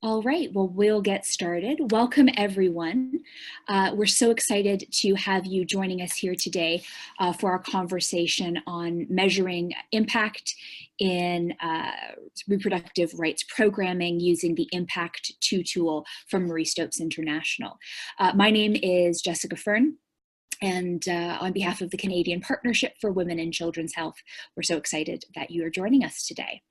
All right, well, we'll get started. Welcome, everyone. We're so excited to have you joining us here today for our conversation on measuring impact in reproductive rights programming using the Impact2 tool from Marie Stopes International. My name is Jessica Fern. And on behalf of the Canadian Partnership for Women and Children's Health, we're so excited that you are joining us today.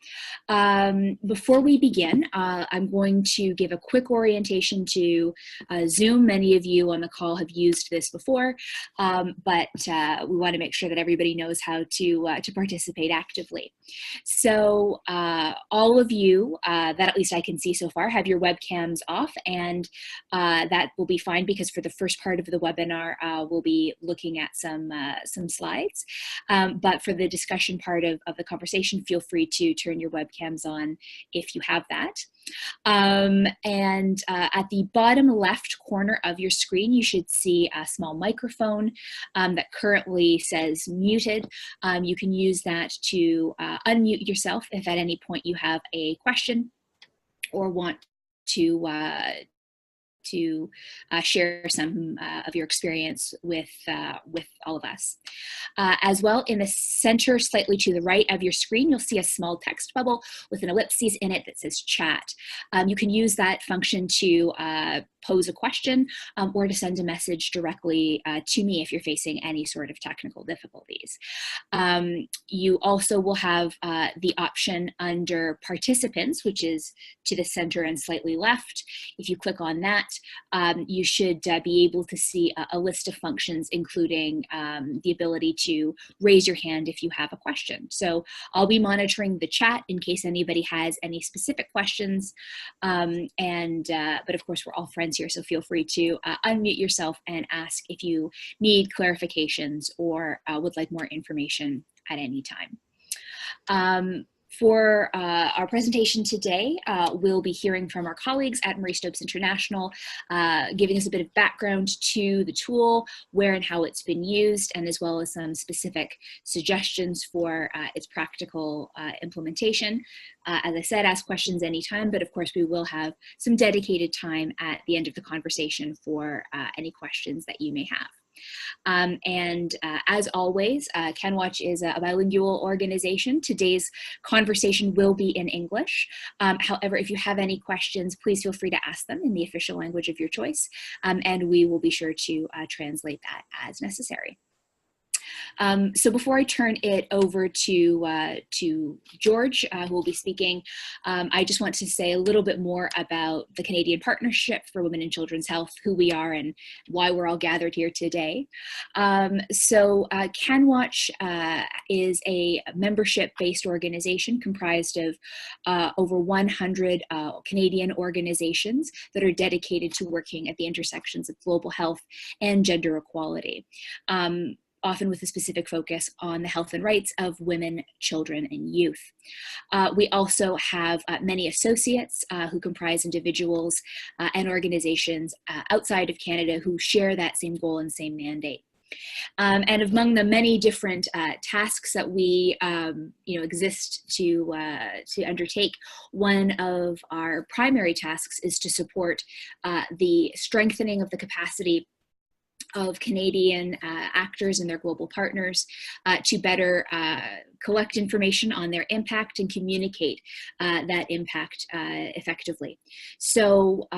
Before we begin, I'm going to give a quick orientation to Zoom. Many of you on the call have used this before, but we want to make sure that everybody knows how to participate actively. So all of you that at least I can see so far have your webcams off, and that will be fine because for the first part of the webinar, we'll be looking at some slides. But for the discussion part of the conversation, feel free to turn your webcams on if you have that. And at the bottom left corner of your screen, you should see a small microphone that currently says muted. You can use that to unmute yourself if at any point you have a question or want to share some of your experience with all of us. As well, in the center, slightly to the right of your screen, you'll see a small text bubble with an ellipses in it that says chat. You can use that function to pose a question or to send a message directly to me if you're facing any sort of technical difficulties. You also will have the option under participants, which is to the center and slightly left. If you click on that, you should be able to see a list of functions, including the ability to raise your hand if you have a question. So I'll be monitoring the chat in case anybody has any specific questions. But of course, we're all friends here, so feel free to unmute yourself and ask if you need clarifications or would like more information at any time. For our presentation today, we'll be hearing from our colleagues at Marie Stopes International, giving us a bit of background to the tool, where and how it's been used, and as well as some specific suggestions for its practical implementation. As I said, ask questions anytime, but of course we will have some dedicated time at the end of the conversation for any questions that you may have. As always, CanWaCH is a bilingual organization. Today's conversation will be in English. However, if you have any questions, please feel free to ask them in the official language of your choice, and we will be sure to translate that as necessary. So before I turn it over to George, who will be speaking, I just want to say a little bit more about the Canadian Partnership for Women and Children's Health, who we are and why we're all gathered here today. CanWaCH is a membership-based organization comprised of over 100 Canadian organizations that are dedicated to working at the intersections of global health and gender equality. Often with a specific focus on the health and rights of women, children, and youth. We also have many associates who comprise individuals and organizations outside of Canada who share that same goal and same mandate. And among the many different tasks that we exist to undertake, one of our primary tasks is to support the strengthening of the capacity of Canadian actors and their global partners to better collect information on their impact and communicate that impact effectively. So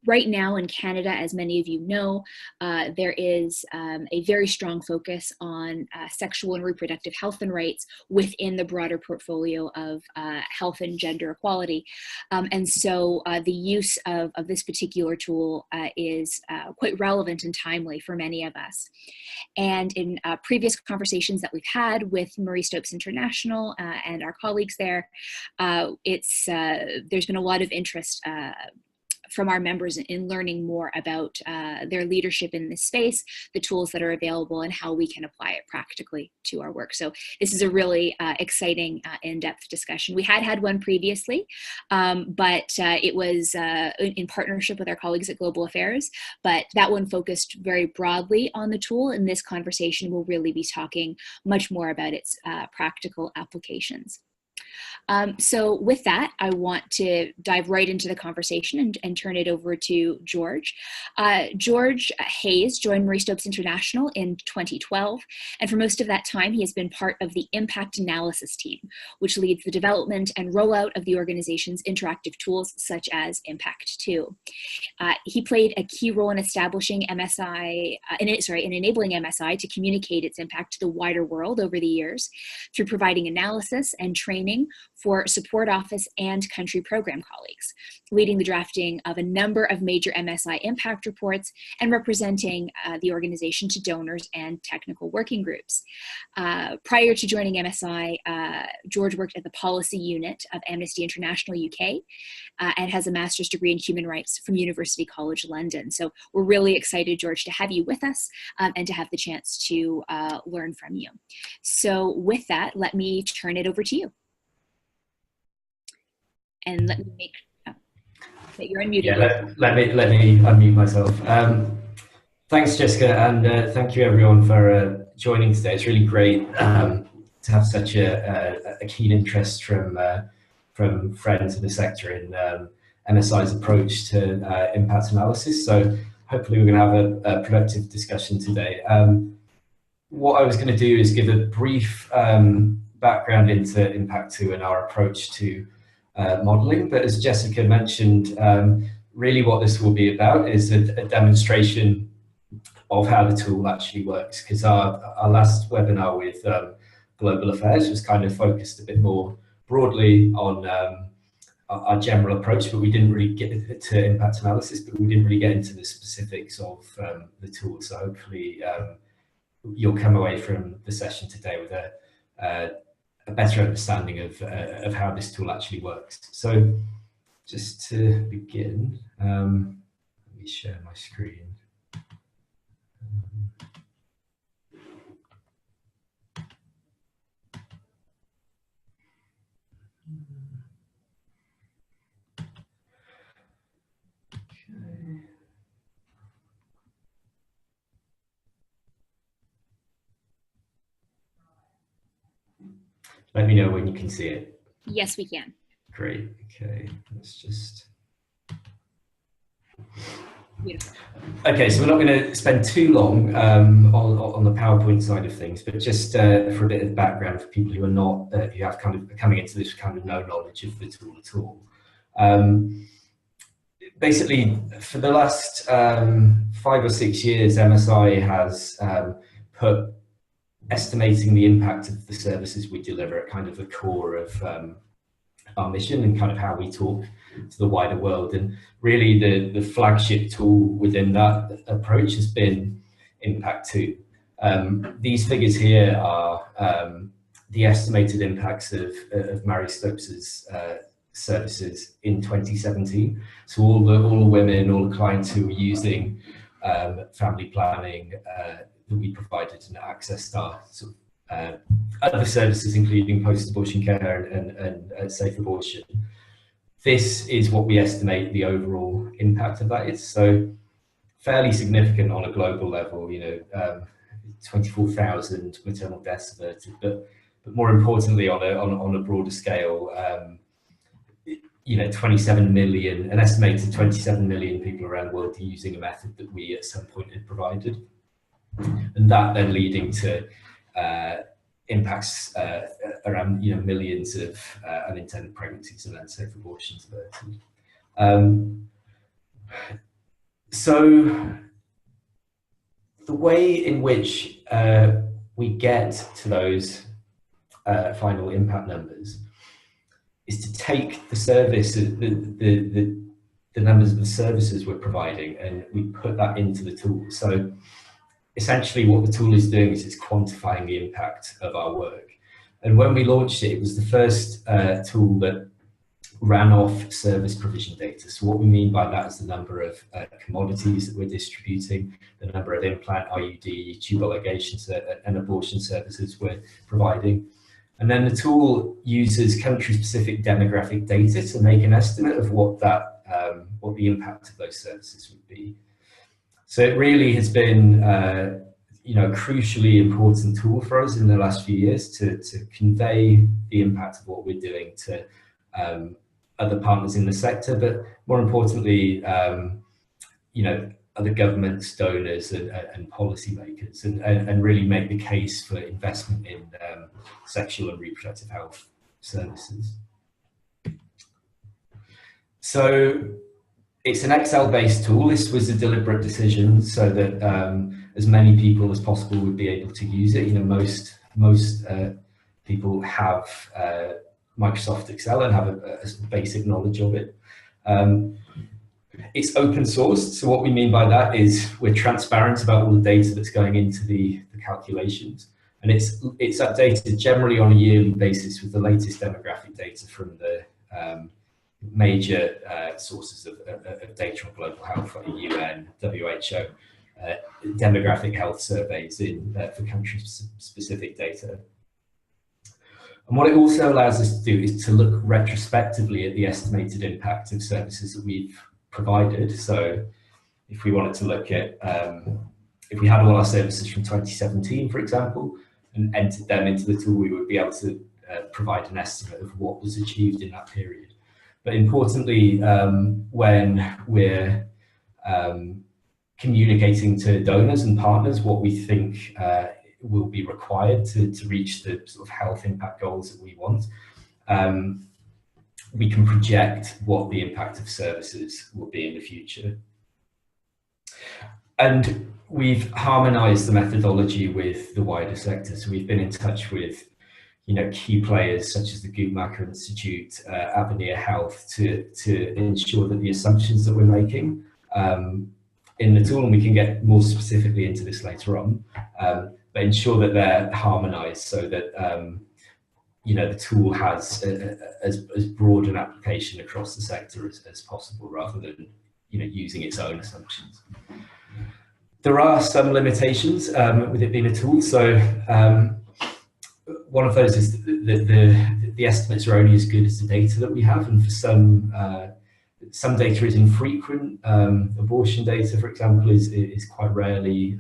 right now in Canada, as many of you know, there is a very strong focus on sexual and reproductive health and rights within the broader portfolio of health and gender equality. And so the use of this particular tool is quite relevant and timely for many of us. And in previous conversations that we've had with Marie Stopes International and our colleagues there, there's been a lot of interest from our members in learning more about their leadership in this space, the tools that are available, and how we can apply it practically to our work. So this is a really exciting in-depth discussion. We had one previously, but it was in partnership with our colleagues at Global Affairs, but that one focused very broadly on the tool. In this conversation, we'll really be talking much more about its practical applications. So with that, I want to dive right into the conversation and turn it over to George. George Hayes joined Marie Stopes International in 2012, and for most of that time, he has been part of the impact analysis team, which leads the development and rollout of the organization's interactive tools such as Impact2. He played a key role in establishing MSI, in enabling MSI to communicate its impact to the wider world over the years through providing analysis and training for support office and country program colleagues, leading the drafting of a number of major MSI impact reports and representing the organization to donors and technical working groups. Prior to joining MSI, George worked at the policy unit of Amnesty International UK and has a master's degree in human rights from University College London. So we're really excited, George, to have you with us and to have the chance to learn from you. So with that, let me turn it over to you. And let me make that you're unmuted. Yeah, let me unmute myself. Thanks, Jessica, and thank you everyone for joining today. It's really great to have such a keen interest from friends in the sector in MSI's approach to impact analysis. So hopefully we're going to have a productive discussion today. What I was going to do is give a brief background into Impact2 and our approach to modelling, but as Jessica mentioned, really what this will be about is a demonstration of how the tool actually works, because our last webinar with Global Affairs was kind of focused a bit more broadly on our general approach, but we didn't really get to impact analysis, but we didn't really get into the specifics of the tool. So hopefully you'll come away from the session today with a better understanding of how this tool actually works. So just to begin, let me share my screen. Let me know when you can see it. Yes, we can. Great. Okay, let's just. Beautiful. Okay, so we're not going to spend too long on the PowerPoint side of things, but just for a bit of background for people who are not, who have kind of coming into this kind of no knowledge of the tool at all. Basically, for the last 5 or 6 years, MSI has put estimating the impact of the services we deliver at kind of the core of our mission and kind of how we talk to the wider world. And really the flagship tool within that approach has been Impact2. These figures here are the estimated impacts of Marie Stopes's services in 2017. So all the women, all the clients who were using family planning that we provided and accessed our sort of, other services, including post-abortion care and safe abortion. This is what we estimate the overall impact of that is. So fairly significant on a global level, 24,000 maternal deaths averted, but more importantly on a broader scale, 27 million, an estimated 27 million people around the world using a method that we at some point had provided. And that then leading to impacts around millions of unintended pregnancies and unsafe abortions averted. So the way in which we get to those final impact numbers is to take the service, the numbers of the services we're providing, and we put that into the tool. So essentially what the tool is doing is it's quantifying the impact of our work. And when we launched it, it was the first tool that ran off service provision data. So what we mean by that is the number of commodities that we're distributing, the number of implant, IUD, tubal ligation and abortion services we're providing. And then the tool uses country-specific demographic data to make an estimate of what the impact of those services would be. So it really has been, you know, a crucially important tool for us in the last few years to convey the impact of what we're doing to other partners in the sector, but more importantly, you know, other governments, donors, and policymakers, and really make the case for investment in sexual and reproductive health services. So it's an Excel-based tool. This was a deliberate decision so that as many people as possible would be able to use it. You know, most people have Microsoft Excel and have a basic knowledge of it. It's open source, so what we mean by that is we're transparent about all the data that's going into the calculations, and it's updated generally on a yearly basis with the latest demographic data from the major sources of data on global health, like the UN, WHO, demographic health surveys for country-specific data. And what it also allows us to do is to look retrospectively at the estimated impact of services that we've provided. So if we wanted to look at, if we had all our services from 2017, for example, and entered them into the tool, we would be able to provide an estimate of what was achieved in that period. But importantly, when we're communicating to donors and partners what we think will be required to reach the sort of health impact goals that we want, we can project what the impact of services will be in the future. And we've harmonized the methodology with the wider sector. So we've been in touch with, you know, key players such as the Guttmacher Institute, Avenir Health, to ensure that the assumptions that we're making in the tool, and we can get more specifically into this later on, but ensure that they're harmonized so that you know, the tool has as broad an application across the sector as possible, rather than, you know, using its own assumptions. There are some limitations with it being a tool. So one of those is that the estimates are only as good as the data that we have, and for some data is infrequent. Abortion data, for example, is quite rarely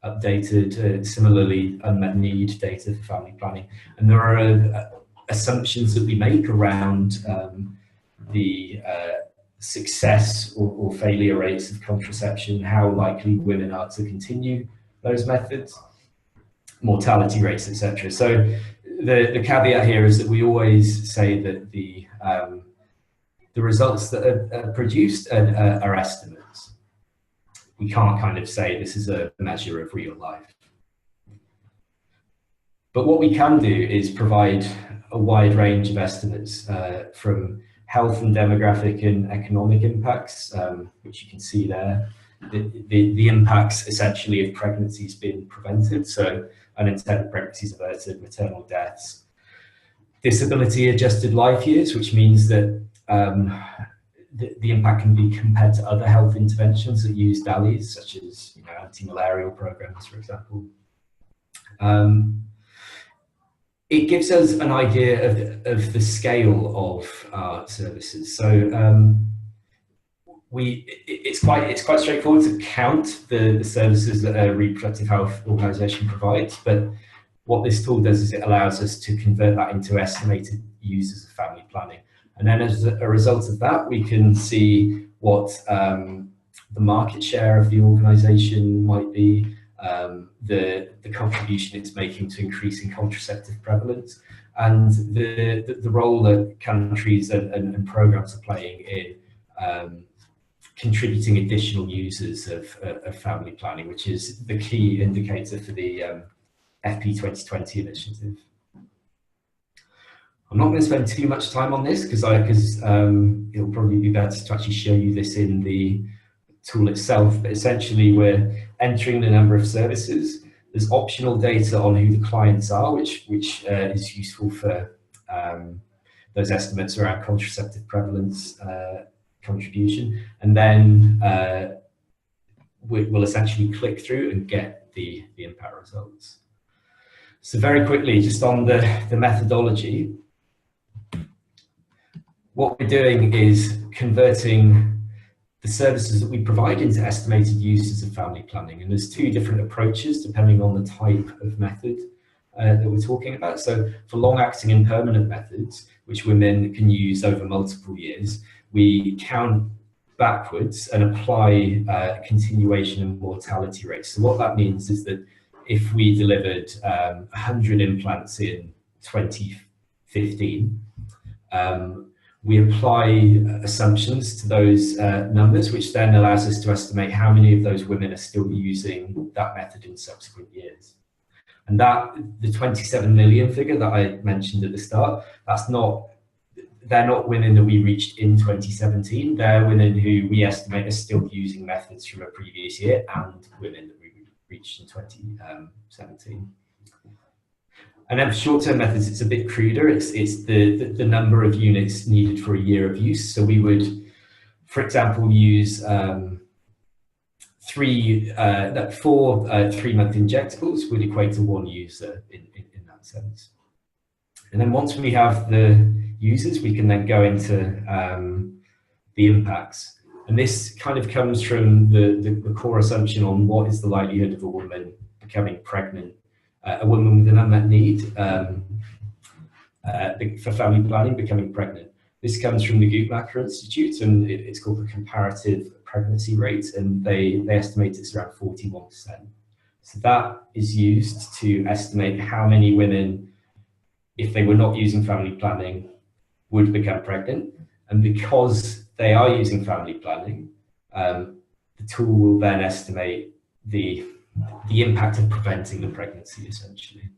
updated. Similarly, unmet need data for family planning, and there are assumptions that we make around the success or failure rates of contraception, how likely women are to continue those methods, mortality rates, etc. So the caveat here is that we always say that the results that are produced are estimates. We can't kind of say this is a measure of real life. But what we can do is provide a wide range of estimates from health and demographic and economic impacts, which you can see there. The impacts essentially of pregnancies being prevented, so unintended pregnancies averted, maternal deaths, disability adjusted life years, which means that the impact can be compared to other health interventions that use DALYs, such as, you know, anti-malarial programs, for example. It gives us an idea of the scale of our services. So it's quite straightforward to count the services that a reproductive health organisation provides, but what this tool does is it allows us to convert that into estimated uses of family planning. And then as a result of that, we can see what the market share of the organisation might be, the contribution it's making to increasing contraceptive prevalence, and the role that countries and programs are playing in contributing additional users of family planning, which is the key indicator for the FP 2020 initiative. I'm not going to spend too much time on this because it'll probably be better to actually show you this in the tool itself. But essentially, we're entering the number of services. There's optional data on who the clients are, which is useful for those estimates around contraceptive prevalence contribution. And then we'll essentially click through and get the impact results. So very quickly, just on the methodology, what we're doing is converting the services that we provide into estimated uses of family planning. And there's two different approaches depending on the type of method that we're talking about. So for long-acting and permanent methods, which women can use over multiple years, we count backwards and apply continuation and mortality rates. So what that means is that if we delivered 100 implants in 2015, we apply assumptions to those numbers, which then allows us to estimate how many of those women are still using that method in subsequent years. And that, the 27 million figure that I mentioned at the start, they're not women that we reached in 2017. They're women who we estimate are still using methods from a previous year, and women that we reached in 2017. And then for short-term methods, it's a bit cruder. It's the number of units needed for a year of use. So we would, for example, use 4 3-month injectables would equate to 1 user in that sense. And then once we have the users, we can then go into the impacts. And this kind of comes from the core assumption on what is the likelihood of a woman becoming pregnant, a woman with an unmet need for family planning becoming pregnant. This comes from the Guttmacher Institute, and it's called the comparative pregnancy rate, and they estimate it's around 41%. So that is used to estimate how many women, if they were not using family planning, would become pregnant. And because they are using family planning, the tool will then estimate the impact of preventing the pregnancy, essentially.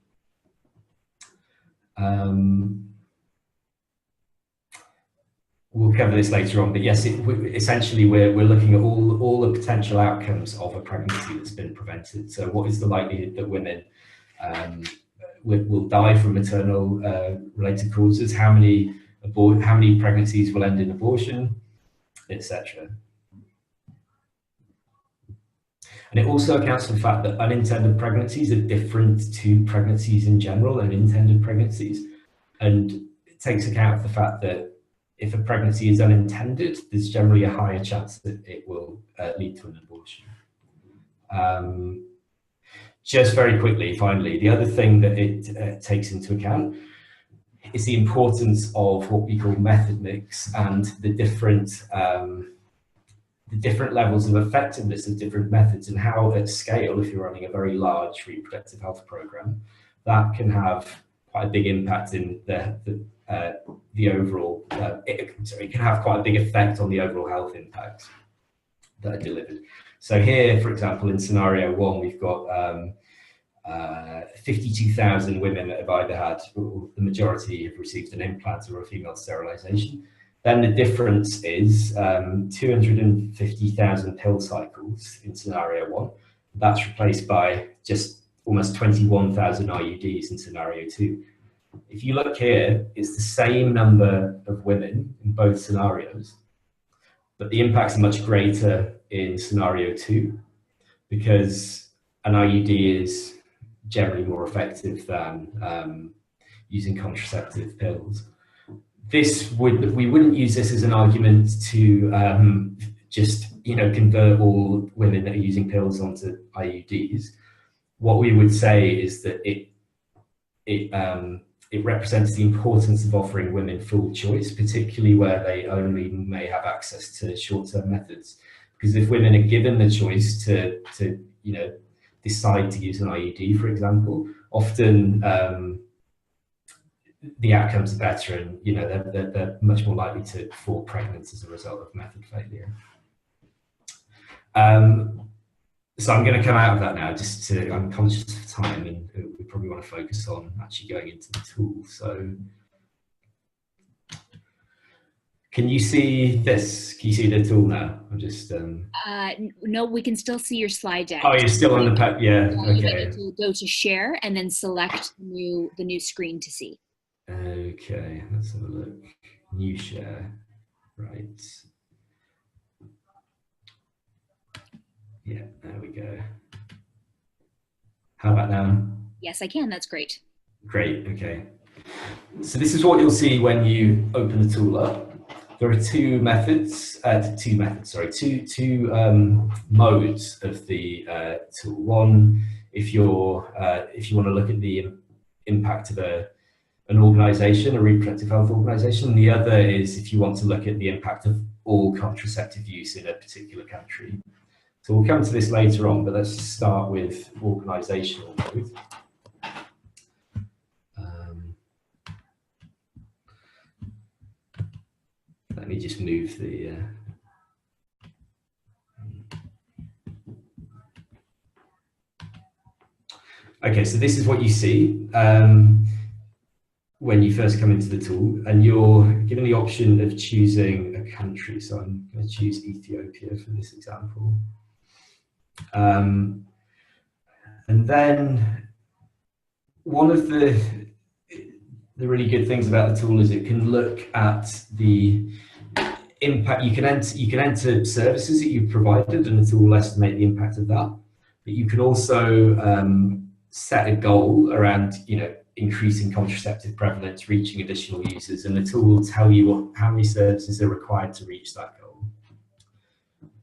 We'll cover this later on, but yes, essentially we're looking at all the potential outcomes of a pregnancy that's been prevented. So what is the likelihood that women will die from maternal related causes? How many pregnancies will end in abortion, etc. And it also accounts for the fact that unintended pregnancies are different to pregnancies in general and intended pregnancies. And it takes account of the fact that if a pregnancy is unintended, there's generally a higher chance that it will lead to an abortion. Just very quickly, finally, the other thing that it takes into account is the importance of what we call method mix and the different levels of effectiveness of different methods, and how at scale, if you're running a very large reproductive health program, that can have quite a big impact in the overall, it can have quite a big effect on the overall health impacts that are delivered. So here, for example, in scenario 1, we've got 52,000 women that have either had, or the majority have received an implant or a female sterilisation. Then the difference is 250,000 pill cycles in scenario 1. That's replaced by just almost 21,000 IUDs in scenario 2. If you look here, it's the same number of women in both scenarios, but the impacts are much greater in scenario 2 because an IUD is generally more effective than using contraceptive pills. We wouldn't use this as an argument to just convert all women that are using pills onto IUDs. What we would say is that it represents the importance of offering women full choice, particularly where they only may have access to short-term methods. Because if women are given the choice to decide to use an IUD, for example, often the outcomes are better, and they're much more likely to fall pregnant as a result of method failure. So I'm going to come out of that now, I'm conscious of time, and we probably want to focus on actually going into the tool. So can you see this? Can you see the tool now? I'm just no, we can still see your slide deck. Oh, you're still on the pack. Yeah. Okay. You need to go to share and then select the new screen to see. Okay, let's have a look. New share, right? Yeah, there we go. How about now? Yes, I can. That's great. Great. Okay. So this is what you'll see when you open the tool up. there are two modes of the tool. One, if you want to look at the impact of an organisation, a reproductive health organisation. The other is if you want to look at the impact of all contraceptive use in a particular country. So we'll come to this later on, but let's just start with organisational mode. Let me just move the... Okay, so this is what you see when you first come into the tool, and you're given the option of choosing a country. So I'm going to choose Ethiopia for this example. And then one of the really good things about the tool is it can look at the impact. You can enter services that you've provided, and the tool will estimate the impact of that. But you can also set a goal around, increasing contraceptive prevalence, reaching additional users, and the tool will tell you how many services are required to reach that goal.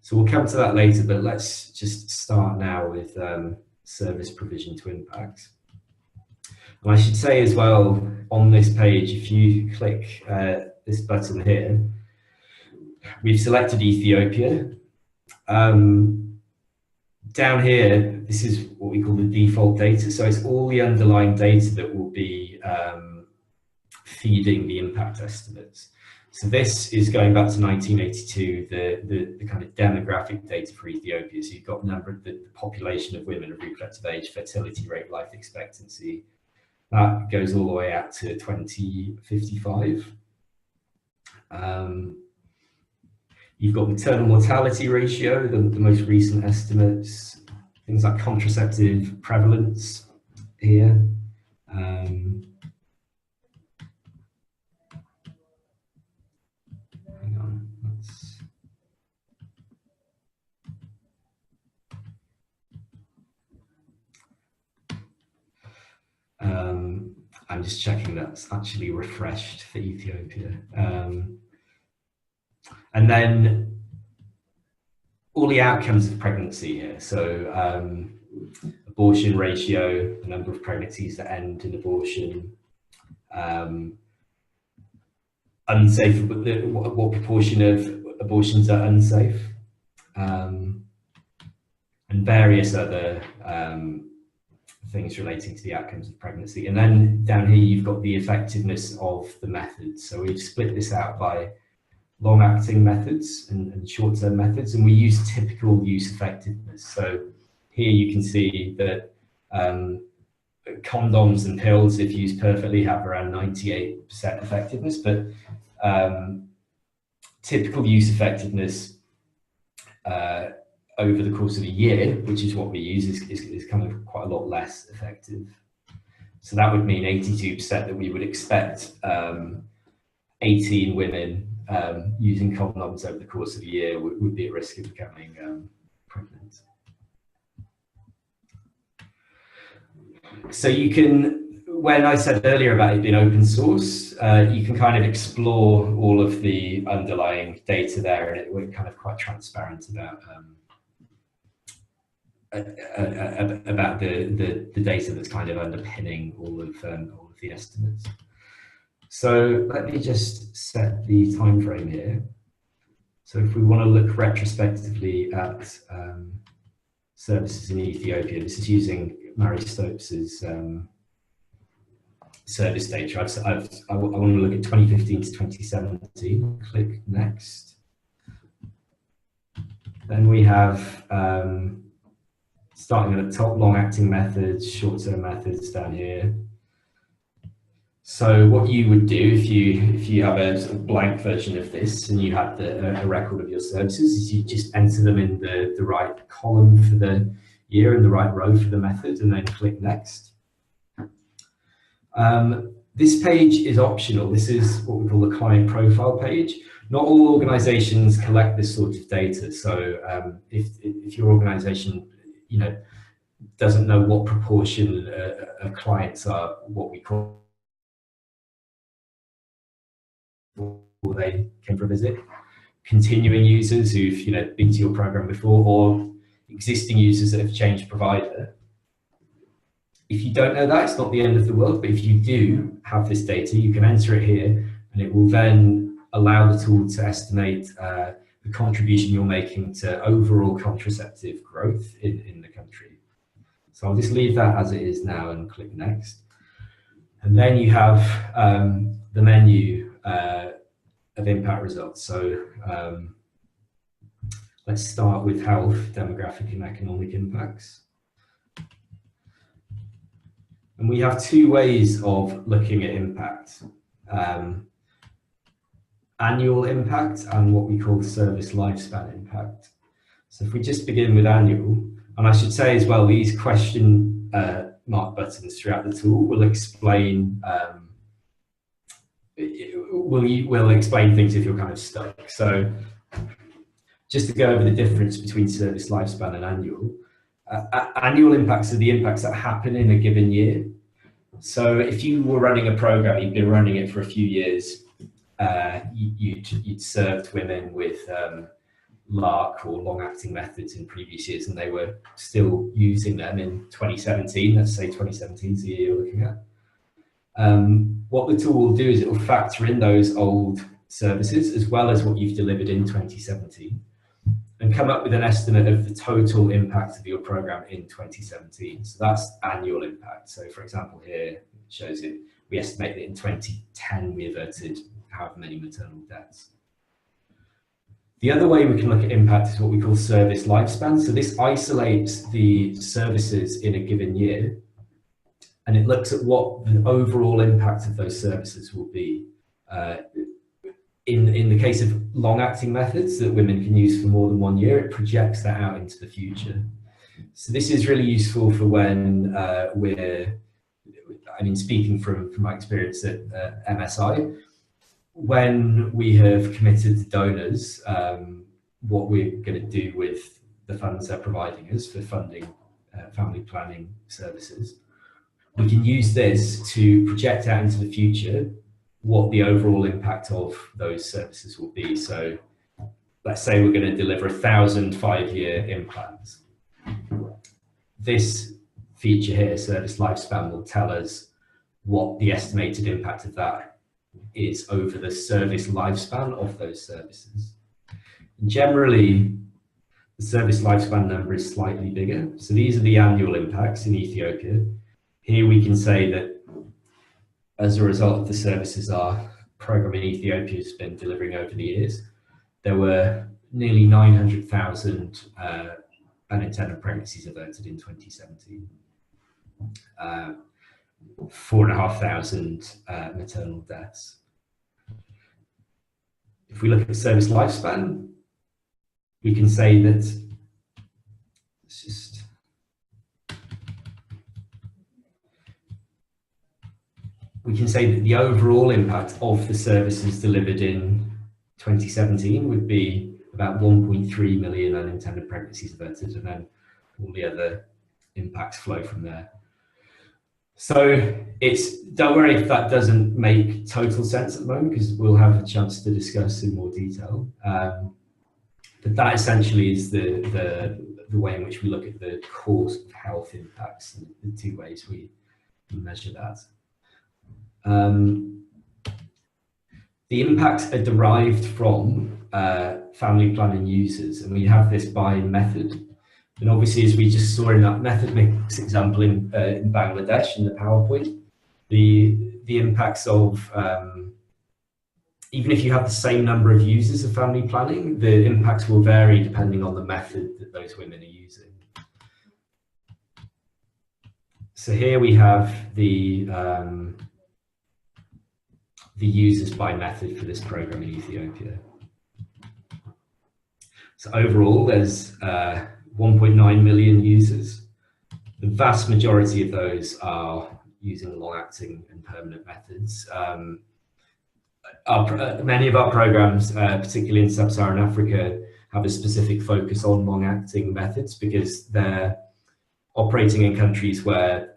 So we'll come to that later, but let's just start now with service provision to impact. And I should say as well, on this page, if you click this button here, we've selected Ethiopia. Down here, this is what we call the default data. So it's all the underlying data that will be feeding the impact estimates. So this is going back to 1982, the kind of demographic data for Ethiopia. So you've got the population of women of reproductive age, fertility rate, life expectancy. That goes all the way out to 2055. You've got maternal mortality ratio, the most recent estimates, things like contraceptive prevalence here. Hang on, I'm just checking that's actually refreshed for Ethiopia. And then all the outcomes of pregnancy here. So abortion ratio, the number of pregnancies that end in abortion, unsafe, what proportion of abortions are unsafe, and various other things relating to the outcomes of pregnancy. And then down here, you've got the effectiveness of the methods. So we've split this out by long-acting methods and short-term methods, and we use typical use effectiveness. So here you can see that condoms and pills, if used perfectly, have around 98% effectiveness, but typical use effectiveness over the course of a year, which is what we use, is kind of quite a lot less effective. So that would mean 82% that we would expect 18 women using condoms over the course of a year would be at risk of becoming pregnant. So you can, when I said earlier about it being open source, you can kind of explore all of the underlying data there, and we're kind of quite transparent about the data that's kind of underpinning all of the estimates. So let me just set the time frame here. So if we want to look retrospectively at services in Ethiopia, this is using Mary Stopes's service data. I want to look at 2015 to 2017. Click next. Then we have starting at the top, long-acting methods, short-term methods down here. So what you would do if you have a sort of blank version of this and you had a record of your services is you just enter them in the right column for the year and the right row for the method, and then click next. This page is optional. This is what we call the client profile page. Not all organizations collect this sort of data. So if your organization doesn't know what proportion of clients are what we call they came for a visit, continuing users who've been to your program before, or existing users that have changed provider. If you don't know that, it's not the end of the world, but if you do have this data, you can enter it here, and it will then allow the tool to estimate the contribution you're making to overall contraceptive growth in the country. So I'll just leave that as it is now and click next. And then you have the menu of impact results. So let's start with health, demographic and economic impacts. And we have two ways of looking at impact. Annual impact and what we call service lifespan impact. So if we just begin with annual, and I should say as well, these question mark buttons throughout the tool will explain will explain things if you're kind of stuck. So just to go over the difference between service lifespan and annual. Annual impacts are the impacts that happen in a given year. So if you were running a program, you've been running it for a few years, you'd served women with LARC or long-acting methods in previous years, and they were still using them in 2017. Let's say 2017 is the year you're looking at. What the tool will do is it will factor in those old services as well as what you've delivered in 2017 and come up with an estimate of the total impact of your program in 2017. So that's annual impact. So for example, here it shows it, we estimate that in 2010 we averted however many maternal deaths. The other way we can look at impact is what we call service lifespan. So this isolates the services in a given year, and it looks at what the overall impact of those services will be. In the case of long-acting methods that women can use for more than 1 year, it projects that out into the future. So this is really useful for when speaking from my experience at MSI, when we have committed to donors what we're going to do with the funds they're providing us for funding family planning services, we can use this to project out into the future what the overall impact of those services will be. So let's say we're going to deliver 1,000 5-year implants. This feature here, service lifespan, will tell us what the estimated impact of that is over the service lifespan of those services. And generally, the service lifespan number is slightly bigger. So these are the annual impacts in Ethiopia. Here we can say that as a result of the services our program in Ethiopia has been delivering over the years, there were nearly 900,000 unintended pregnancies averted in 2017. 4,500 maternal deaths. If we look at service lifespan, we can say that the overall impact of the services delivered in 2017 would be about 1.3 million unintended pregnancies averted, and then all the other impacts flow from there. So don't worry if that doesn't make total sense at the moment, because we'll have a chance to discuss in more detail. But that essentially is the way in which we look at the cause of health impacts, and the two ways we measure that. The impacts are derived from family planning users, and we have this by method. And obviously, as we just saw in that method mix example in Bangladesh in the PowerPoint, the impacts of, even if you have the same number of users of family planning, the impacts will vary depending on the method that those women are using. So here we have the users by method for this program in Ethiopia. So overall, there's 1.9 million users. The vast majority of those are using long-acting and permanent methods. Many of our programs, particularly in sub-Saharan Africa, have a specific focus on long-acting methods because they're operating in countries where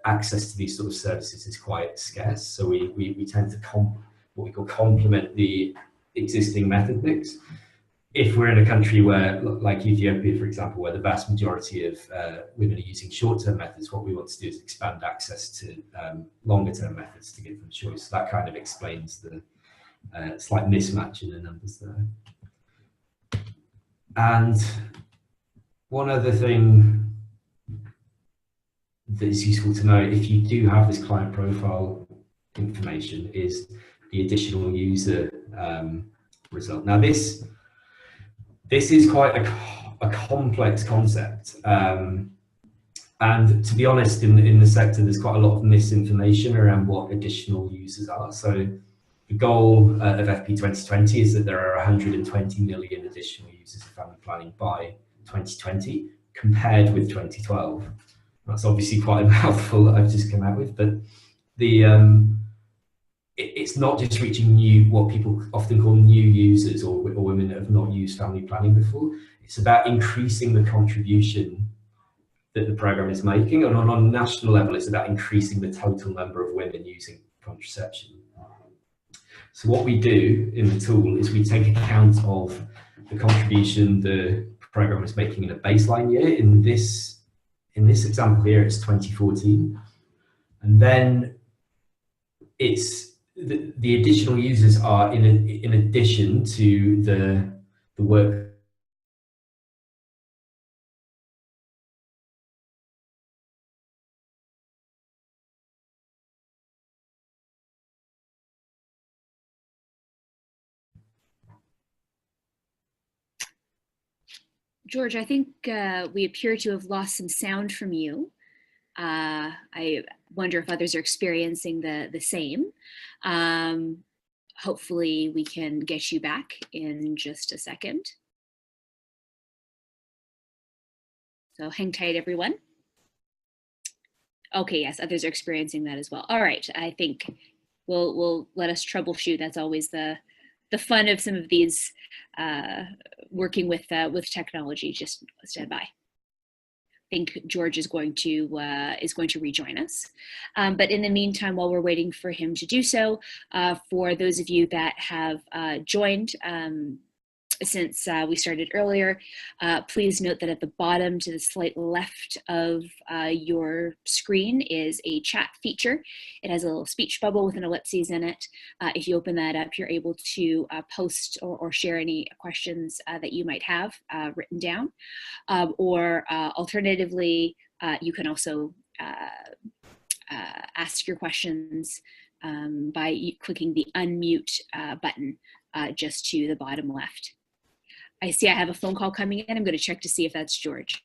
access to these sort of services is quite scarce. So we tend to what we call complement the existing method mix. If we're in a country where, like Ethiopia, for example, where the vast majority of women are using short-term methods, what we want to do is expand access to longer-term methods to give them choice. So that kind of explains the slight mismatch in the numbers there. And one other thing that is useful to know, if you do have this client profile information, is the additional user result. Now this is quite a complex concept, and to be honest, in the sector, there's quite a lot of misinformation around what additional users are. So the goal of FP 2020 is that there are 120 million additional users of family planning by 2020, compared with 2012. That's obviously quite a mouthful that I've just come out with, but it's not just reaching what people often call new users or women that have not used family planning before. It's about increasing the contribution that the program is making, and on a national level, it's about increasing the total number of women using contraception. So what we do in the tool is we take account of the contribution the program is making in a baseline year. In this example here, it's 2014, and then it's the additional users are in addition to the work. George, I think we appear to have lost some sound from you. I wonder if others are experiencing the same. Hopefully we can get you back in just a second. So hang tight, everyone. Okay, yes, others are experiencing that as well. All right, I think we'll let us troubleshoot. That's always the fun of some of these working with technology. Just stand by. I think George is going to rejoin us. But in the meantime, while we're waiting for him to do so, for those of you that have joined since we started earlier, please note that at the bottom to the slight left of your screen is a chat feature. It has a little speech bubble with an ellipses in it. If you open that up, you're able to post or share any questions that you might have written down. Or alternatively, you can also ask your questions by clicking the unmute button just to the bottom left. I see I have a phone call coming in. I'm going to check to see if that's George.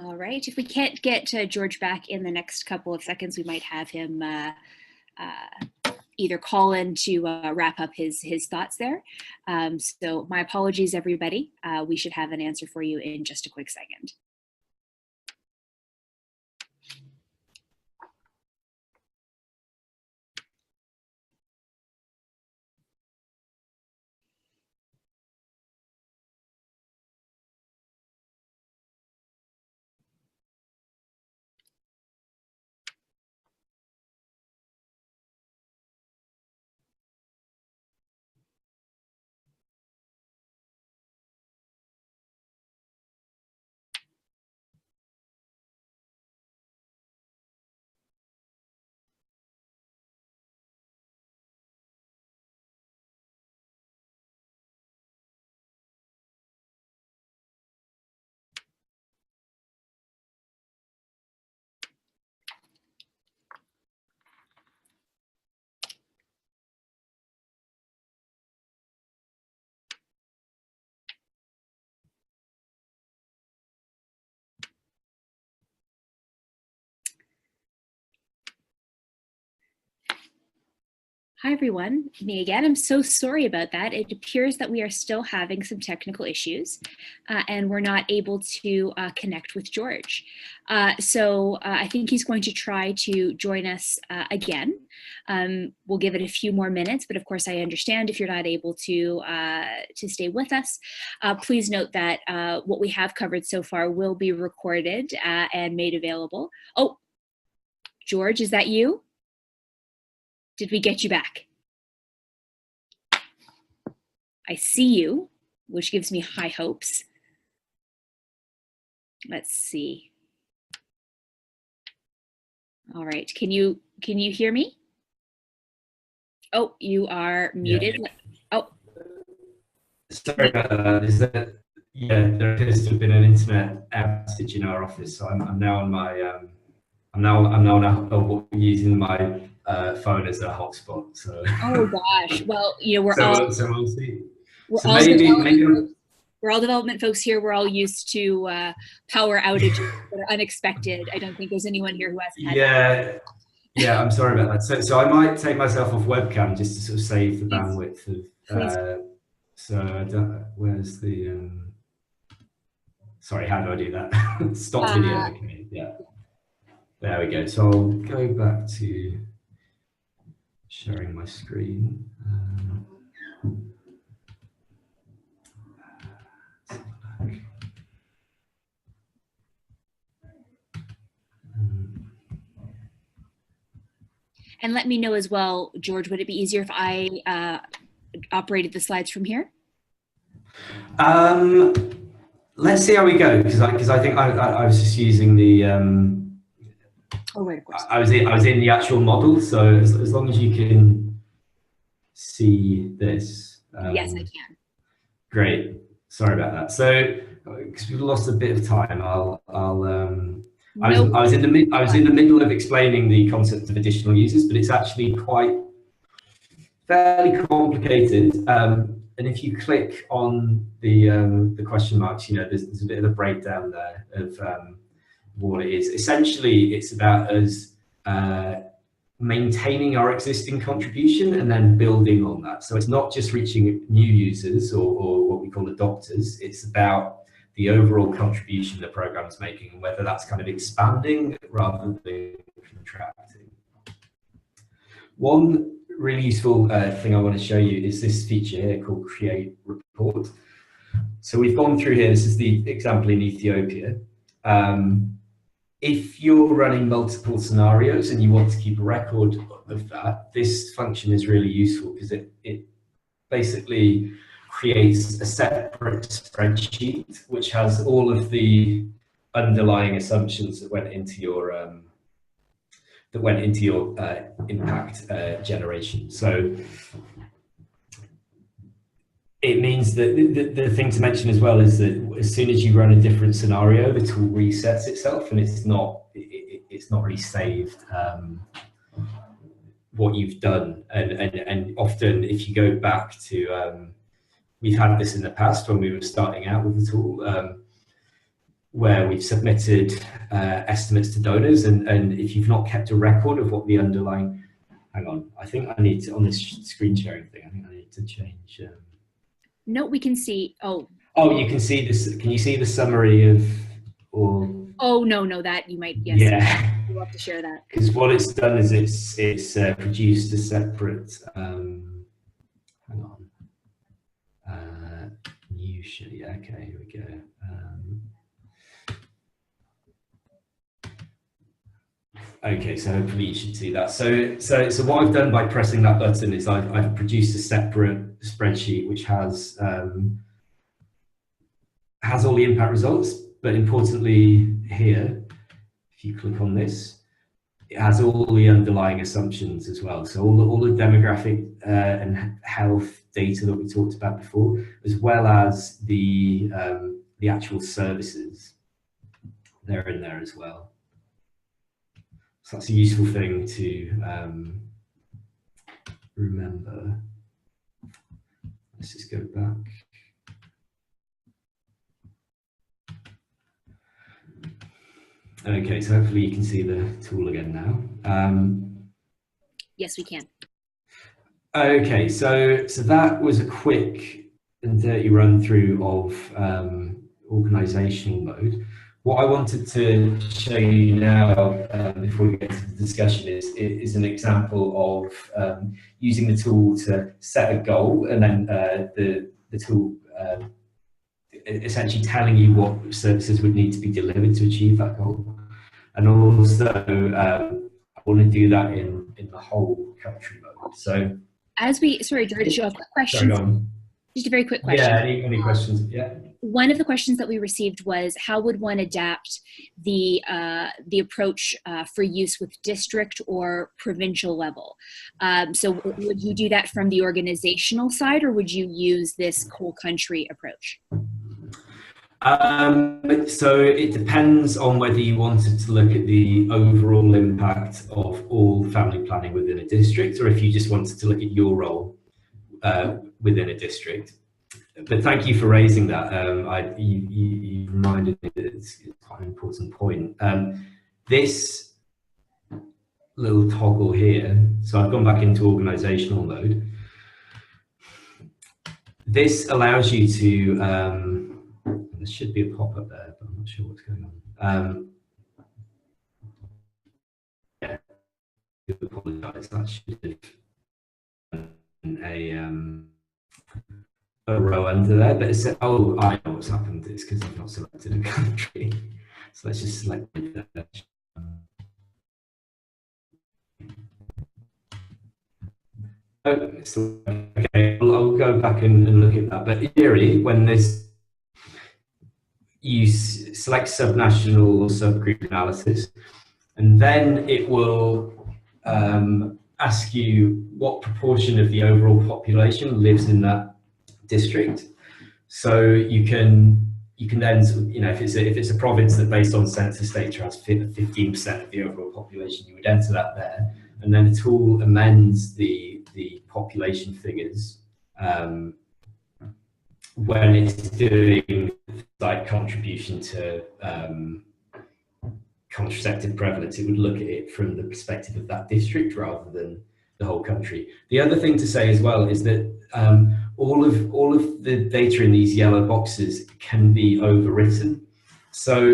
All right, if we can't get George back in the next couple of seconds, we might have him either call in to wrap up his thoughts there. So my apologies, everybody. We should have an answer for you in just a quick second. Hi everyone, me again. I'm so sorry about that. It appears that we are still having some technical issues and we're not able to connect with George. So I think he's going to try to join us again. We'll give it a few more minutes, but of course I understand if you're not able to stay with us. Please note that what we have covered so far will be recorded and made available. Oh, George, is that you? Did we get you back? I see you, which gives me high hopes. Let's see. All right, can you hear me? Oh, you are muted. Yeah. Oh. Sorry about that. Is that, yeah, there appears to have been an internet outage in our office, so I'm now on my I'm now using my phone as a hotspot. So. Oh gosh. Well, you know, we're We'll see. We're all development folks here. We're all used to power outages that are unexpected. I don't think there's anyone here who hasn't had that. Yeah, I'm sorry about that. So I might take myself off webcam just to sort of save the bandwidth of. So I don't, where's the? Sorry, how do I do that? Stop video. Okay, yeah. There we go. So I'll go back to sharing my screen. And let me know as well, George, would it be easier if I operated the slides from here? Let's see how we go, because I think I was just using the. Oh, right, of course. I was in the actual model, so as long as you can see this. Yes, I can. Great. Sorry about that. So, because we've lost a bit of time, I was in the middle of explaining the concept of additional users, but it's actually fairly complicated. And if you click on the question marks, you know, there's a bit of a breakdown there of what it is. Essentially, it's about us maintaining our existing contribution and then building on that. So it's not just reaching new users or what we call adopters. It's about the overall contribution the program's making and whether that's kind of expanding rather than contracting. One really useful thing I want to show you is this feature here called Create Report. So we've gone through here, this is the example in Ethiopia. If you're running multiple scenarios and you want to keep a record of that, this function is really useful because it basically creates a separate spreadsheet which has all of the underlying assumptions that went into your impact generation. So it means that the thing to mention as well is that as soon as you run a different scenario, the tool resets itself, and it's not really saved what you've done. And often, if you go back to, we've had this in the past when we were starting out with the tool, where we've submitted estimates to donors, and if you've not kept a record of what the underlying, hang on, I think I need to, on this screen sharing thing, I think I need to change. No, we can see. Oh, you can see this. Can you see the summary of? Or oh no, that you might. Yes. Yeah. You'll have to share that. Because what it's done is it's produced a separate. Hang on. New shit. Yeah. Okay. Here we go. Okay, so hopefully you should see that. So what I've done by pressing that button is I've produced a separate spreadsheet which has all the impact results, but importantly here, if you click on this, it has all the underlying assumptions as well. So all the demographic and health data that we talked about before, as well as the actual services, they're in there as well. So that's a useful thing to remember. Let's just go back. Okay, so hopefully you can see the tool again now. Yes, we can. Okay, so that was a quick and dirty run through of organisational mode. What I wanted to show you now, before we get to the discussion, is an example of using the tool to set a goal, and then the tool essentially telling you what services would need to be delivered to achieve that goal. And also, I want to do that in the whole country mode. So, sorry, George, a quick question. Sorry, go on. Just a very quick question. Yeah, any questions? Yeah. One of the questions that we received was, how would one adapt the approach for use with district or provincial level? So would you do that from the organizational side, or would you use this whole country approach? So it depends on whether you wanted to look at the overall impact of all family planning within a district, or if you just wanted to look at your role within a district. But thank you for raising that. You reminded me that it's quite an important point. This little toggle here, so I've gone back into organisational mode. This allows you to, there should be a pop-up there, but I'm not sure what's going on. Yeah, I apologise, that should have a row under there, but it said, oh, I know what's happened. It's because I've not selected a country. So let's just select that. Okay, I'll go back and look at that. But in theory, when you select subnational or subgroup analysis, and then it will ask you what proportion of the overall population lives in that district. So you can then, you know, if it's a province that based on census data has 15% of the overall population, you would enter that there, and then the tool amends the population figures when it's doing like contribution to contraceptive prevalence. It would look at it from the perspective of that district rather than the whole country. The other thing to say as well is that all of the data in these yellow boxes can be overwritten. So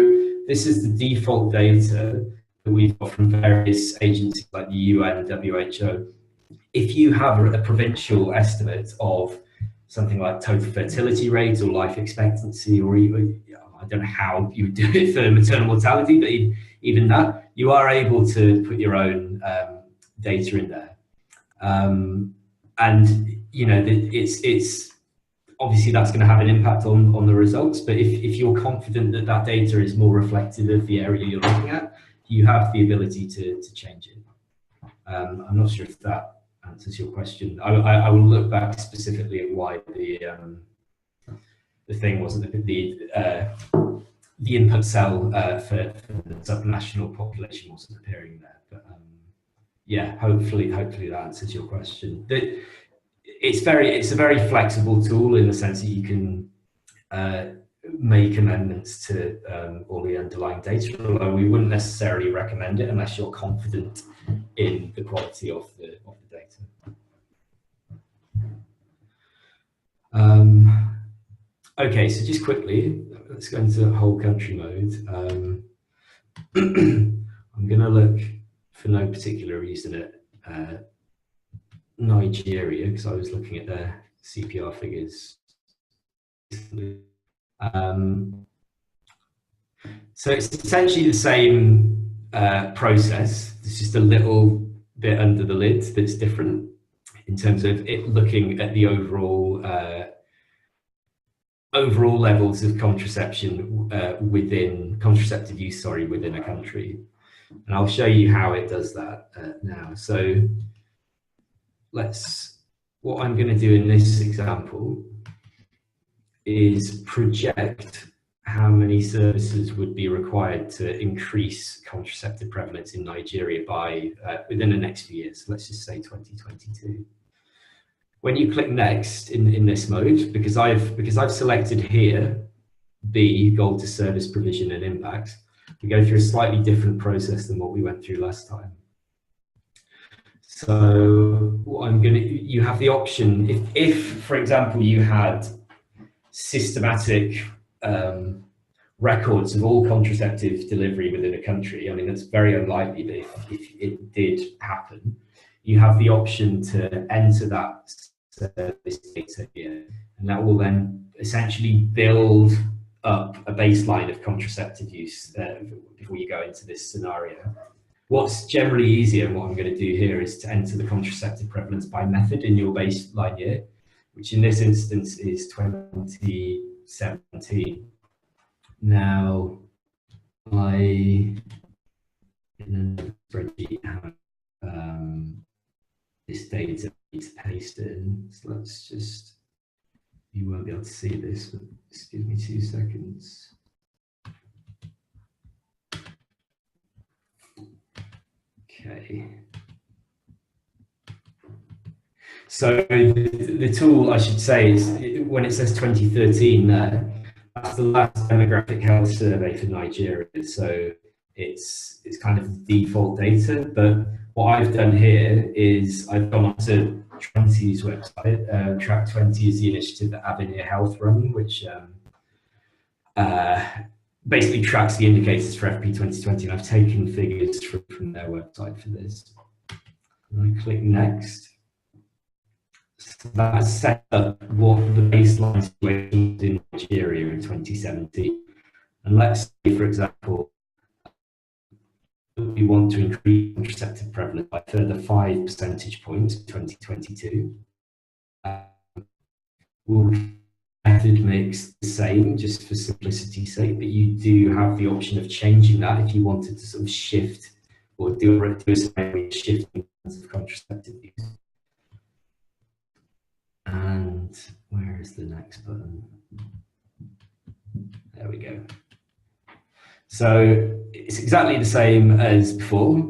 this is the default data that we've got from various agencies like the UN, WHO. If you have a provincial estimate of something like total fertility rate or life expectancy, or even, I don't know how you would do it for maternal mortality, but even that, you are able to put your own data in there. And you know, it's obviously that's going to have an impact on the results, but if you're confident that that data is more reflective of the area you're looking at, you have the ability to change it. I'm not sure if that answers your question. I will look back specifically at why the thing wasn't the input cell for the subnational population wasn't appearing there. But yeah, hopefully that answers your question. It's a very flexible tool in the sense that you can make amendments to all the underlying data, although we wouldn't necessarily recommend it unless you're confident in the quality of the data. Okay, so just quickly, let's go into whole country mode. I'm going to look for no particular reason at Nigeria, because I was looking at their CPR figures. So it's essentially the same process. It's just a little bit under the lid that's different in terms of it looking at the overall levels of contraception contraceptive use, within a country. And I'll show you how it does that now. So what I'm going to do in this example is project how many services would be required to increase contraceptive prevalence in Nigeria by within the next few years. Let's just say 2022. When you click next in this mode, because I've selected here B, goal to service provision and impact, we go through a slightly different process than what we went through last time. So what you have the option, if for example, you had systematic records of all contraceptive delivery within a country, I mean, that's very unlikely, but if it did happen, you have the option to enter that service data here, and that will then essentially build up a baseline of contraceptive use before you go into this scenario. What's generally easier, and what I'm going to do here, is to enter the contraceptive prevalence by method in your baseline year, which in this instance is 2017. Now, I in the spreadsheet have this data to paste in. So let's just, you won't be able to see this, but just give me 2 seconds. Okay. So the tool, I should say, is when it says 2013 there, that's the last demographic health survey for Nigeria. So it's kind of the default data. But what I've done here is I've gone onto Track20's website. Track20 is the initiative that Avenir Health run, which basically tracks the indicators for FP 2020, and I've taken figures from their website for this. And I click next. So that set up what the baseline situation was in Nigeria in 2017. And let's say, for example, we want to increase contraceptive prevalence by a further 5 percentage points in 2022. We'll method makes the same, just for simplicity's sake, but you do have the option of changing that if you wanted to sort of shift or do a shift in terms of contraceptive use. And where is the next button? There we go. So it's exactly the same as before,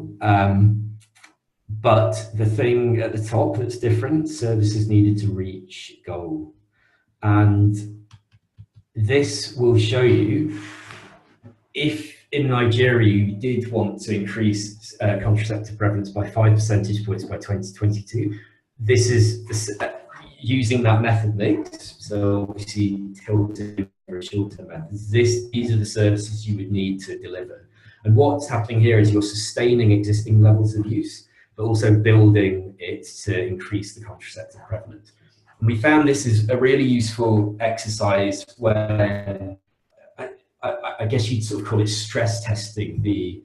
but the thing at the top that's different, services needed to reach goal. And this will show you if in Nigeria you did want to increase contraceptive prevalence by 5 percentage points by 2022, this is using that method mix. So obviously tilted for short-term methods. These are the services you would need to deliver. And what's happening here is you're sustaining existing levels of use, but also building it to increase the contraceptive prevalence. And we found this is a really useful exercise where I guess you'd sort of call it stress testing the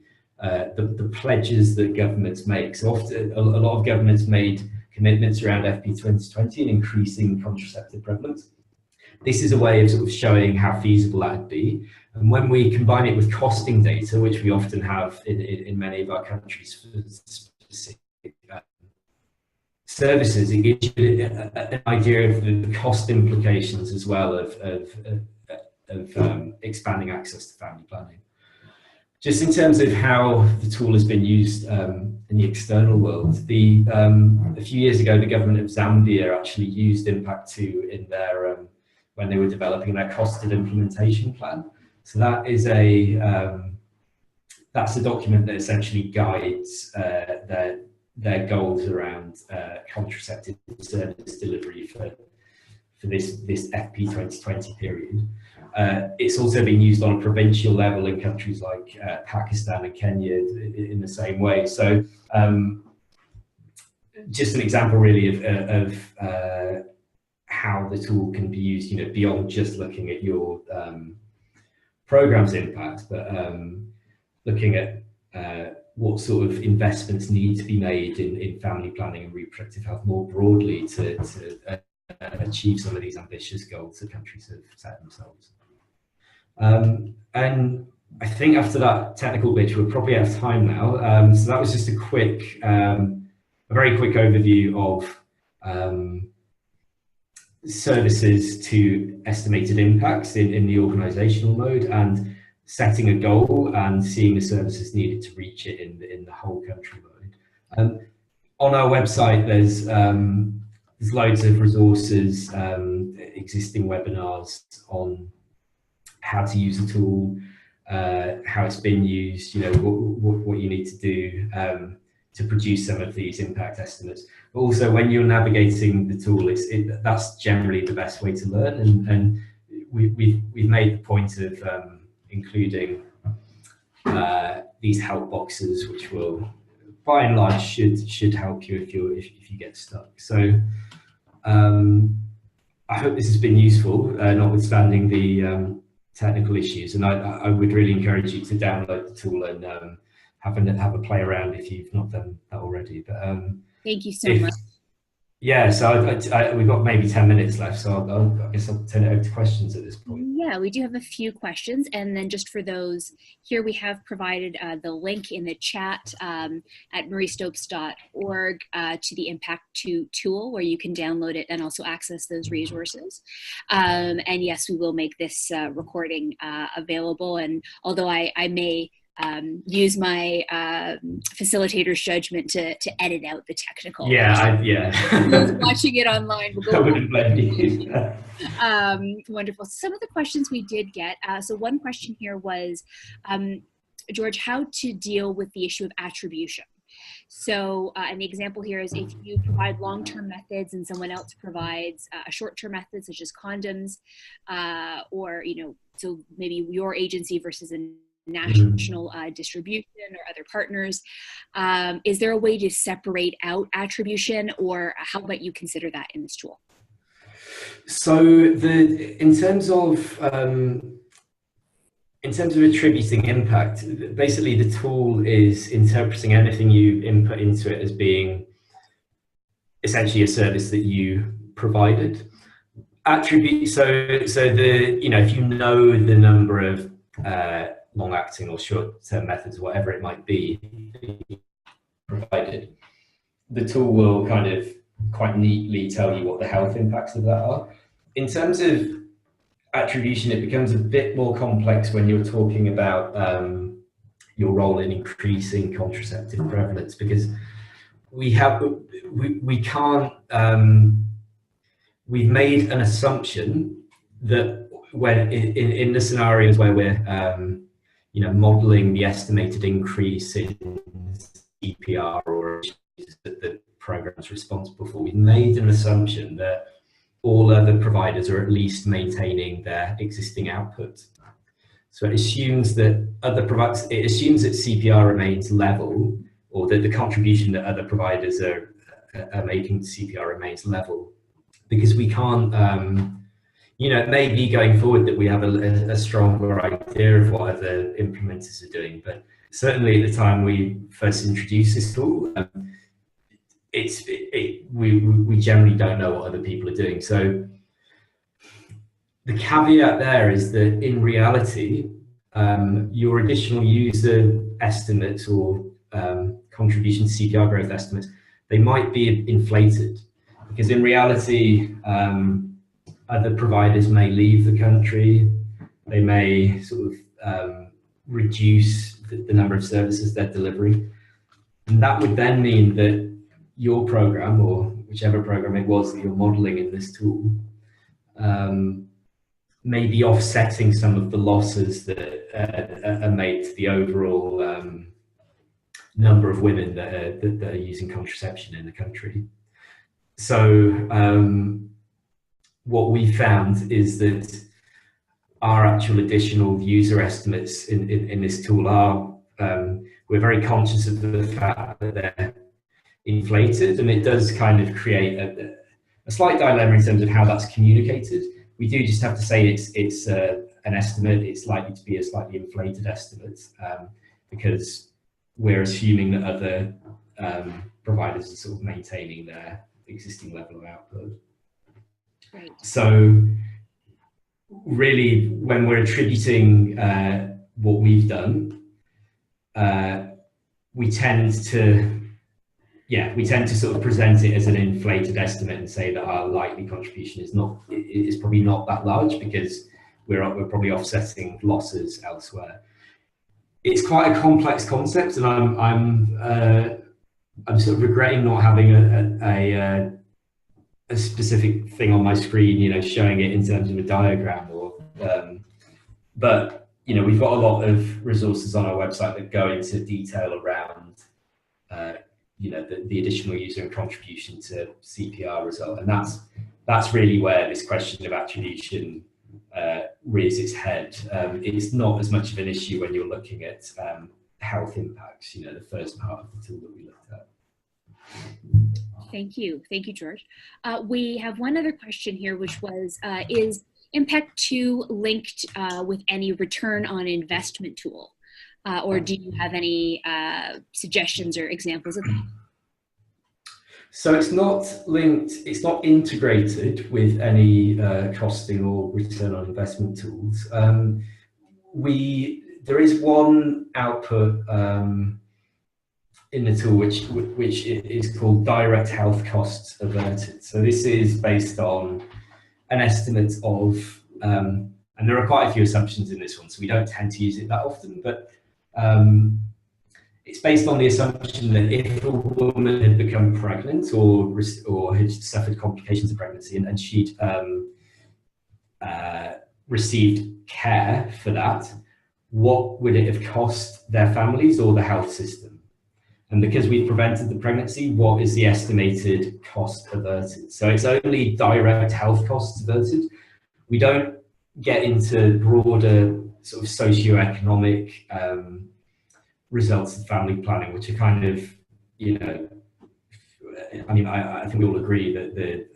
pledges that governments make. So often a lot of governments made commitments around FP 2020 and increasing contraceptive prevalence. This is a way of sort of showing how feasible that would be. And when we combine it with costing data, which we often have in many of our countries for specific services, it gives you an idea of the cost implications as well of expanding access to family planning. Just in terms of how the tool has been used in the external world, a few years ago, the government of Zambia actually used Impact2 in their when they were developing their costed implementation plan. So that is that's a document that essentially guides their goals around contraceptive service delivery for this FP 2020 period. It's also been used on a provincial level in countries like Pakistan and Kenya in the same way. So just an example really of how the tool can be used, you know, beyond just looking at your program's impact, but looking at what sort of investments need to be made in family planning and reproductive health more broadly to achieve some of these ambitious goals that countries have set themselves. And I think after that technical bit, we're probably out of time now. So that was just a quick, a very quick overview of services to estimated impacts in the organizational mode, and setting a goal and seeing the services needed to reach it in the whole country mode. On our website, there's loads of resources, existing webinars on how to use the tool, how it's been used, you know, what you need to do to produce some of these impact estimates. But also when you're navigating the tool, that's generally the best way to learn. And we've made the point of including these help boxes, which will, by and large, should help you if you get stuck. So I hope this has been useful, notwithstanding the technical issues. And I would really encourage you to download the tool and have a play around if you've not done that already. But thank you so much. Yeah, so we've got maybe 10 minutes left, so I guess I'll turn it over to questions at this point. Yeah, we do have a few questions, and then just for those, here we have provided the link in the chat at mariestopes.org to the Impact2 tool, where you can download it and also access those resources. And yes, we will make this recording available, and although I may use my facilitator's judgment to edit out the technical. Yeah, Those watching it online will go. I wouldn't blame you. Wonderful. Some of the questions we did get. So one question here was, George, how to deal with the issue of attribution. So an example here is if you provide long-term methods and someone else provides a short-term method such as condoms, or so maybe your agency versus a national distribution or other partners. Is there a way to separate out attribution, or how might you consider that in this tool? So in terms of attributing impact, basically the tool is interpreting anything you input into it as being essentially a service that you provided. Attribute, so the if you know the number of long-acting or short-term methods, whatever it might be, provided, the tool will kind of quite neatly tell you what the health impacts of that are. In terms of attribution, it becomes a bit more complex when you're talking about your role in increasing contraceptive prevalence, because we've made an assumption that when in the scenarios where we're modeling the estimated increase in CPR or that the program's responsible for, we've made an assumption that all other providers are at least maintaining their existing output. So it assumes that CPR remains level, or that the contribution that other providers are making to CPR remains level, because we can't. It may be going forward that we have a stronger idea of what other implementers are doing, but certainly at the time we first introduced this tool, we generally don't know what other people are doing. So the caveat there is that in reality, your additional user estimates or contribution to CPR growth estimates, they might be inflated, because in reality, other providers may leave the country. They may sort of reduce the number of services they're delivering. And that would then mean that your program, or whichever program it was that you're modeling in this tool, may be offsetting some of the losses that are made to the overall number of women that are using contraception in the country. So what we found is that our actual additional user estimates in this tool are, we're very conscious of the fact that they're inflated, and it does kind of create a slight dilemma in terms of how that's communicated. We do just have to say it's an estimate. It's likely to be a slightly inflated estimate, because we're assuming that other providers are sort of maintaining their existing level of output. Right. So really, when we're attributing what we've done, we tend to sort of present it as an inflated estimate and say that our likely contribution is probably not that large, because we're probably offsetting losses elsewhere. It's quite a complex concept, and I'm sort of regretting not having a specific thing on my screen, showing it in terms of a diagram, or but we've got a lot of resources on our website that go into detail around you know, the additional user and contribution to CPR result. And that's really where this question of attribution rears its head. It's not as much of an issue when you're looking at health impacts, you know, the first part of the tool that we looked at. Thank you, George. We have one other question here, which was, is Impact2 linked with any return on investment tool? Or do you have any suggestions or examples of that? So it's not linked, it's not integrated with any costing or return on investment tools. There is one output in the tool which is called direct health costs averted. So this is based on an estimate of, and there are quite a few assumptions in this one, so we don't tend to use it that often, but it's based on the assumption that if a woman had become pregnant or had suffered complications of pregnancy and she'd received care for that, what would it have cost their families or the health system? And because we prevented the pregnancy, what is the estimated cost averted? So it's only direct health costs averted. We don't get into broader sort of socioeconomic results of family planning, which are kind of, you know, I mean, I think we all agree that the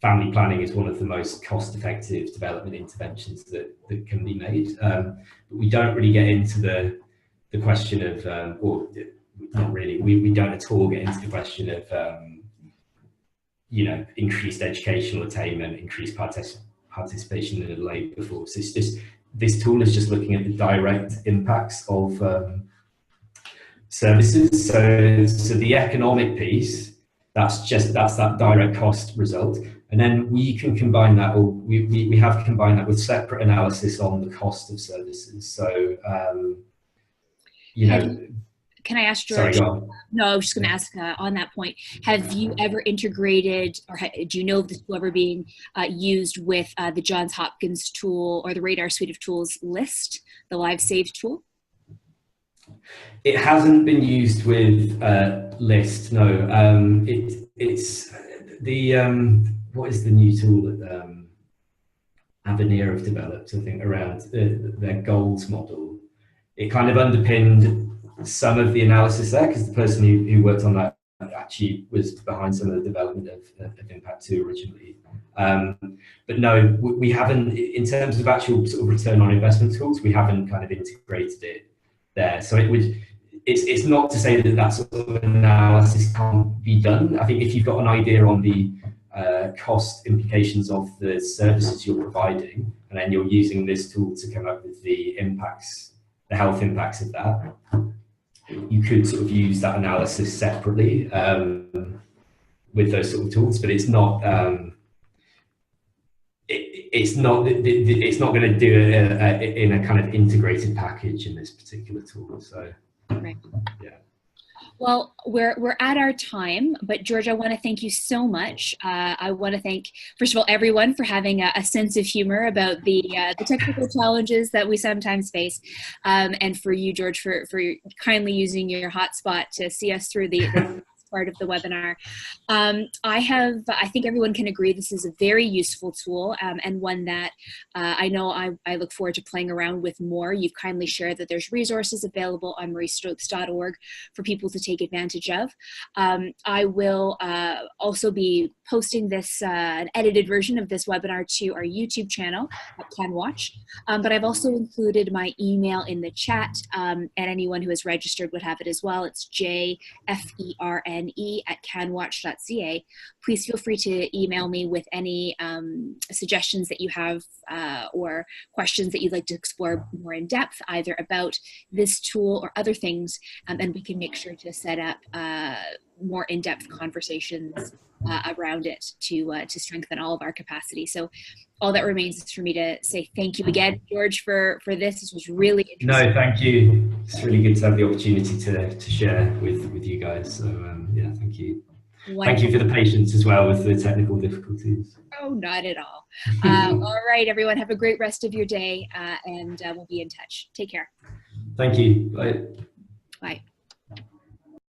family planning is one of the most cost-effective development interventions that can be made. But we don't really get into the question of, or not really, we don't at all get into the question of, you know, increased educational attainment, increased participation in the labour force. It's just, this tool is just looking at the direct impacts of services. So the economic piece, that's that direct cost result. And then we can combine that, or we have combined that with separate analysis on the cost of services. So, you know. Can I ask George? Sorry, go on. No, I was just going to ask on that point. Have you ever integrated, or do you know of this tool ever being used with the Johns Hopkins tool or the Radar suite of tools list, the LiveSave tool? It hasn't been used with list, no. It's the what is the new tool that Avenir have developed, I think, around their goals model. It kind of underpinned some of the analysis there, because the person who worked on that actually was behind some of the development of Impact2 originally. But no, we haven't, in terms of actual sort of return on investment tools, we haven't kind of integrated it there. So it's not to say that that sort of analysis can't be done. I think if you've got an idea on the cost implications of the services you're providing, and then you're using this tool to come up with the impacts, the health impacts of that, you could sort of use that analysis separately with those sort of tools, but it's not it's not going to do it in a kind of integrated package in this particular tool. So, right. Yeah. Well, we're at our time, but George, I want to thank you so much. I want to thank, first of all, everyone for having a sense of humor about the technical challenges that we sometimes face, and for you, George, for kindly using your hotspot to see us through the part of the webinar. I think everyone can agree this is a very useful tool, and one that I know I look forward to playing around with more. You've kindly shared that there's resources available on mariestokes.org for people to take advantage of. I will also be posting this an edited version of this webinar to our YouTube channel at CanWaCH, but I've also included my email in the chat, and anyone who has registered would have it as well. It's jferne@canwatch.ca. Please feel free to email me with any suggestions that you have or questions that you'd like to explore more in depth, either about this tool or other things, and we can make sure to set up more in-depth conversations around it to strengthen all of our capacity. So all that remains is for me to say thank you again, George, for this. This was really interesting. No, thank you. It's really good to have the opportunity to share with you guys. So yeah, thank you. Wonderful. Thank you for the patience as well with the technical difficulties. Oh, not at all. All right, everyone, have a great rest of your day, and we'll be in touch. Take care. Thank you. Bye. Bye.